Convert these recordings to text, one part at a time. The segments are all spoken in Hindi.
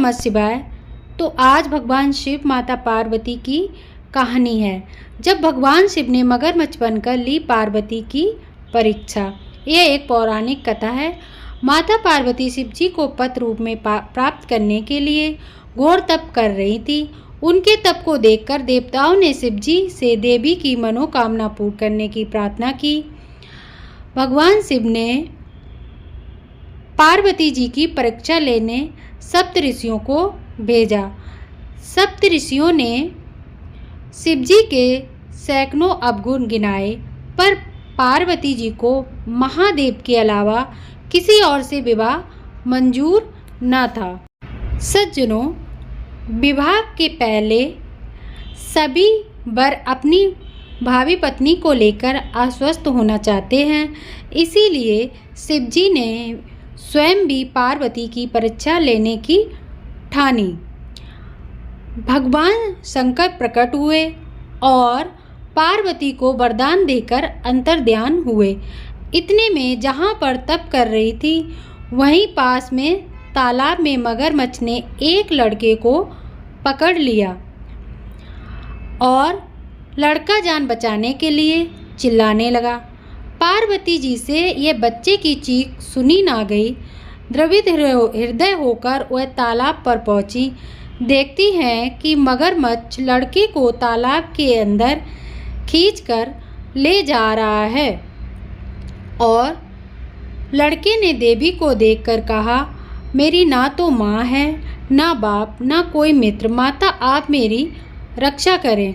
नमः शिवाय। तो आज भगवान शिव माता पार्वती की कहानी है। जब भगवान शिव ने मगरमच्छ बनकर ली पार्वती की परीक्षा। यह एक पौराणिक कथा है। माता पार्वती शिव जी को पति रूप में प्राप्त करने के लिए घोर तप कर रही थी। उनके तप को देखकर देवताओं ने शिव जी से देवी की मनोकामना पूर्ण करने की प्रार्थना की। भगवान शिव ने पार्वती जी की परीक्षा लेने सप्त ऋषियों को भेजा। सप्त ऋषियों ने शिव जी के सैकड़ों अवगुण गिनाए, पर पार्वती जी को महादेव के अलावा किसी और से विवाह मंजूर न था। सज्जनों, विवाह के पहले सभी वर अपनी भावी पत्नी को लेकर आश्वस्त होना चाहते हैं। इसीलिए शिव जी ने स्वयं भी पार्वती की परीक्षा लेने की ठानी। भगवान शंकर प्रकट हुए और पार्वती को वरदान देकर अंतर्ध्यान हुए। इतने में जहाँ पर तप कर रही थी, वहीं पास में तालाब में मगरमच्छ ने एक लड़के को पकड़ लिया और लड़का जान बचाने के लिए चिल्लाने लगा। पार्वती जी से यह बच्चे की चीख सुनी ना गई। द्रवित हृदय होकर वह तालाब पर पहुंची। देखती हैं कि मगरमच्छ लड़के को तालाब के अंदर खींचकर ले जा रहा है और लड़के ने देवी को देखकर कहा, मेरी ना तो माँ है, ना बाप, ना कोई मित्र। माता, आप मेरी रक्षा करें।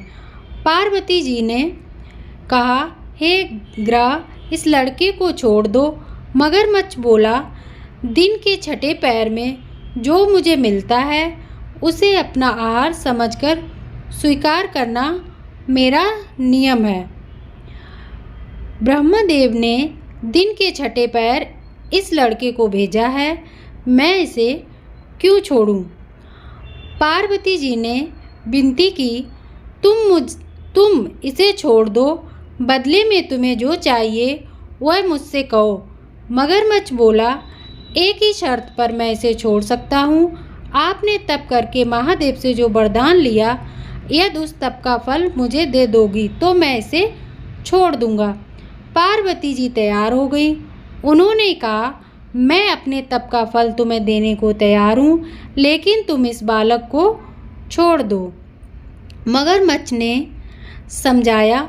पार्वती जी ने कहा, हे ग्रह, इस लड़के को छोड़ दो। मगरमच्छ बोला, दिन के छठे पैर में जो मुझे मिलता है उसे अपना आहार समझकर स्वीकार करना मेरा नियम है। ब्रह्मदेव ने दिन के छठे पैर इस लड़के को भेजा है, मैं इसे क्यों छोड़ूं? पार्वती जी ने विनती की, तुम इसे छोड़ दो, बदले में तुम्हें जो चाहिए वह मुझसे कहो। मगरमच्छ बोला, एक ही शर्त पर मैं इसे छोड़ सकता हूँ। आपने तप करके महादेव से जो वरदान लिया, यदि उस तप का फल मुझे दे दोगी तो मैं इसे छोड़ दूंगा। पार्वती जी तैयार हो गई। उन्होंने कहा, मैं अपने तप का फल तुम्हें देने को तैयार हूँ, लेकिन तुम इस बालक को छोड़ दो। मगरमच्छ ने समझाया,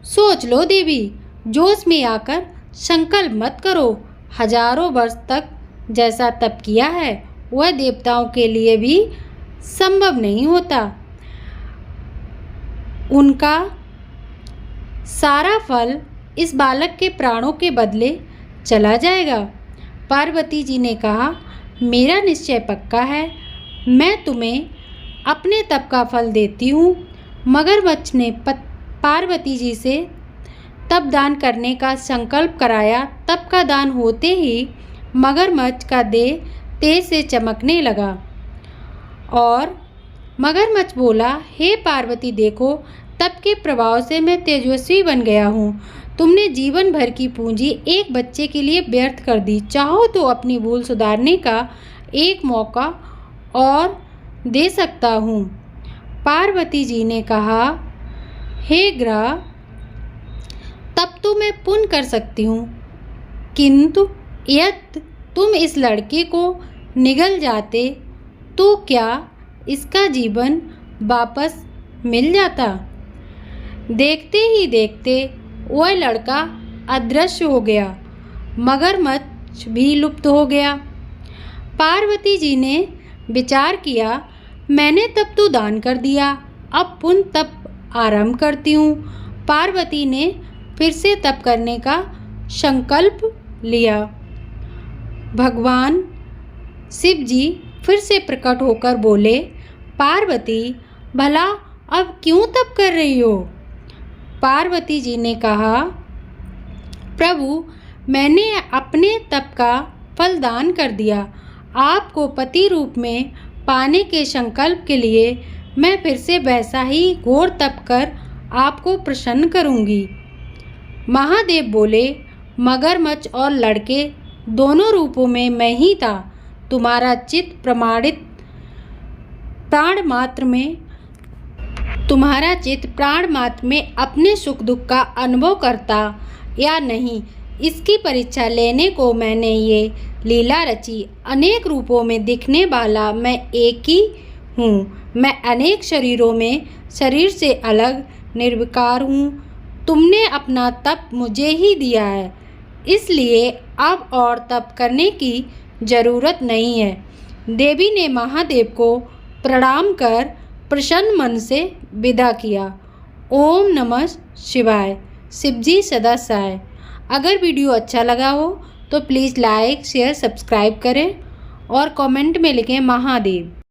सोच लो देवी, जोश में आकर संकल्प मत करो। हजारों वर्ष तक जैसा तप किया है वह देवताओं के लिए भी संभव नहीं होता। उनका सारा फल इस बालक के प्राणों के बदले चला जाएगा। पार्वती जी ने कहा, मेरा निश्चय पक्का है, मैं तुम्हें अपने तप का फल देती हूँ। मगरमच्छ ने पार्वती जी से तप दान करने का संकल्प कराया। तप का दान होते ही मगरमच्छ का देह तेज से चमकने लगा और मगरमच्छ बोला, हे पार्वती, देखो, तप के प्रभाव से मैं तेजस्वी बन गया हूँ। तुमने जीवन भर की पूंजी एक बच्चे के लिए व्यर्थ कर दी। चाहो तो अपनी भूल सुधारने का एक मौका और दे सकता हूँ। पार्वती जी ने कहा, हे ग्रह, तब तो मैं पुण्य कर सकती हूँ, किंतु यदि तुम इस लड़के को निगल जाते तो क्या इसका जीवन वापस मिल जाता? देखते ही देखते वह लड़का अदृश्य हो गया। मगरमच्छ भी लुप्त हो गया। पार्वती जी ने विचार किया, मैंने तप तो दान कर दिया, अब पुनः तप आरंभ करती हूँ। पार्वती ने फिर से तप करने का संकल्प लिया। भगवान शिव जी फिर से प्रकट होकर बोले, पार्वती, भला अब क्यों तप कर रही हो? पार्वती जी ने कहा, प्रभु, मैंने अपने तप का फल दान कर दिया। आपको पति रूप में पाने के संकल्प के लिए मैं फिर से वैसा ही घोर तप कर आपको प्रसन्न करूंगी। महादेव बोले, मगरमच्छ और लड़के दोनों रूपों में मैं ही था। तुम्हारा चित्त प्रमाणित प्राण मात्र में तुम्हारा चित्त प्राण मात्र में अपने सुख दुख का अनुभव करता या नहीं, इसकी परीक्षा लेने को मैंने ये लीला रची। अनेक रूपों में दिखने वाला मैं एक ही हूँ। मैं अनेक शरीरों में शरीर से अलग निर्विकार हूँ। तुमने अपना तप मुझे ही दिया है, इसलिए अब और तप करने की जरूरत नहीं है। देवी ने महादेव को प्रणाम कर प्रसन्न मन से विदा किया। ओम नमः शिवाय। शिवजी सदा सहाय। अगर वीडियो अच्छा लगा हो तो प्लीज़ लाइक शेयर सब्सक्राइब करें और कमेंट में लिखें महादेव।